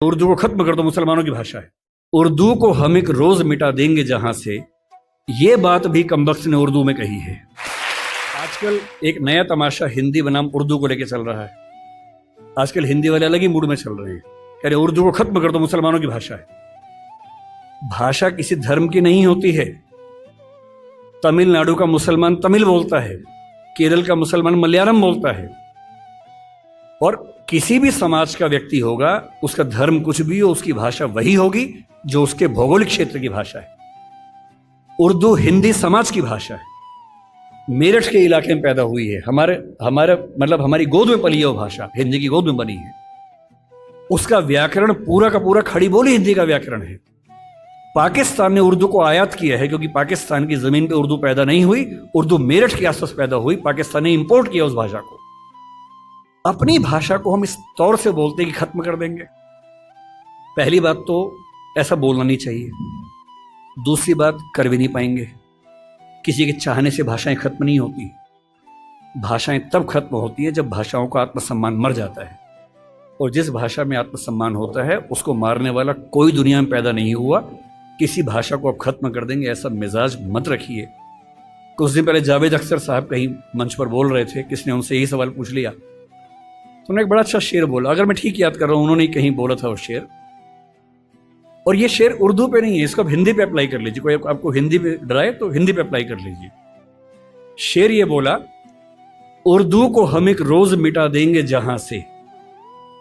उर्दू को खत्म कर दो, मुसलमानों की भाषा है। उर्दू को हम एक रोज मिटा देंगे जहां से, ये बात भी कमबख्त ने उर्दू में कही है। आजकल एक नया तमाशा हिंदी बनाम उर्दू को लेकर चल रहा है। आजकल हिंदी वाले अलग ही मूड में चल रहे हैं, कह रहे उर्दू को खत्म कर दो, मुसलमानों की भाषा है। भाषा किसी धर्म की नहीं होती है। तमिलनाडु का मुसलमान तमिल बोलता है, केरल का मुसलमान मलयालम बोलता है, और किसी भी समाज का व्यक्ति होगा, उसका धर्म कुछ भी हो, उसकी भाषा वही होगी जो उसके भौगोलिक क्षेत्र की भाषा है। उर्दू हिंदी समाज की भाषा है। मेरठ के इलाके में पैदा हुई है, हमारी गोद में पली है वो भाषा, हिंदी की गोद में बनी है। उसका व्याकरण पूरा का पूरा खड़ी बोली हिंदी का व्याकरण है। पाकिस्तान ने उर्दू को आयात किया है, क्योंकि पाकिस्तान की जमीन पे उर्दू पैदा नहीं हुई, उर्दू मेरठ के आसपास पैदा हुई। पाकिस्तान ने इंपोर्ट किया उस भाषा को। अपनी भाषा को हम इस तौर से बोलते कि खत्म कर देंगे। पहली बात तो ऐसा बोलना नहीं चाहिए। दूसरी बात, कर भी नहीं पाएंगे। किसी के चाहने से भाषाएं खत्म नहीं होती। भाषाएं तब खत्म होती हैं जब भाषाओं का आत्मसम्मान मर जाता है, और जिस भाषा में आत्मसम्मान होता है उसको मारने वाला कोई दुनिया में पैदा नहीं हुआ। किसी भाषा को अब खत्म कर देंगे ऐसा मिजाज मत रखिए। कुछ दिन पहले जावेद अख्तर साहब कहीं मंच पर बोल रहे थे, किसने उनसे यही सवाल पूछ लिया, तो उन्होंने एक बड़ा अच्छा शेर बोला। अगर मैं ठीक याद कर रहा हूं, उन्होंने कहीं बोला था वो शेर, और ये शेर उर्दू पे नहीं है, इसको आप हिंदी पे अप्लाई कर लीजिए। कोई आपको हिंदी पे डराए तो हिंदी पे अप्लाई कर लीजिए। शेर ये बोला, उर्दू को हम एक रोज मिटा देंगे जहां से।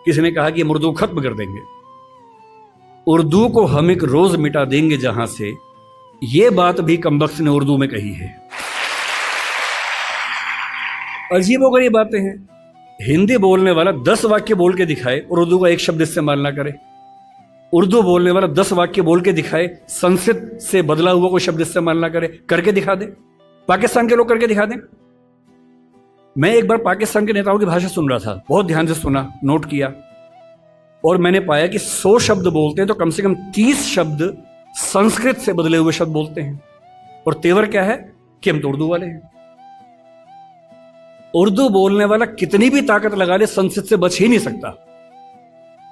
किसी ने कहा कि हम उर्दू खत्म कर देंगे। उर्दू को हम एक रोज मिटा देंगे जहां से, ये बात भी कमबख्त ने उर्दू में कही है। अजीबोगरीब बातें हैं। हिंदी बोलने वाला 10 वाक्य बोल के दिखाए, उर्दू का एक शब्द इस्तेमाल ना करे। उर्दू बोलने वाला 10 वाक्य बोल के दिखाए, संस्कृत से बदला हुआ कोई शब्द इस्तेमाल ना करे। करके दिखा दे। पाकिस्तान के लोग करके दिखा दें। मैं एक बार पाकिस्तान के नेताओं की भाषा सुन रहा था, बहुत ध्यान से सुना, नोट किया, और मैंने पाया कि 100 शब्द बोलते हैं तो कम से कम 30 शब्द संस्कृत से बदले हुए शब्द बोलते हैं। और तेवर क्या है कि हम तो उर्दू वाले हैं। उर्दू बोलने वाला कितनी भी ताकत लगा ले, संस्कृत से बच ही नहीं सकता।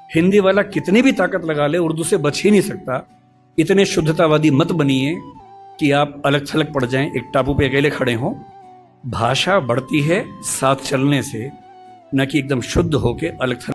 हिंदी वाला कितनी भी ताकत लगा ले, उर्दू से बच ही नहीं सकता। इतने शुद्धतावादी मत बनिए कि आप अलग थलग पड़ जाएं, एक टापू पे अकेले खड़े हों। भाषा बढ़ती है साथ चलने से, न कि एकदम शुद्ध होके अलग थलग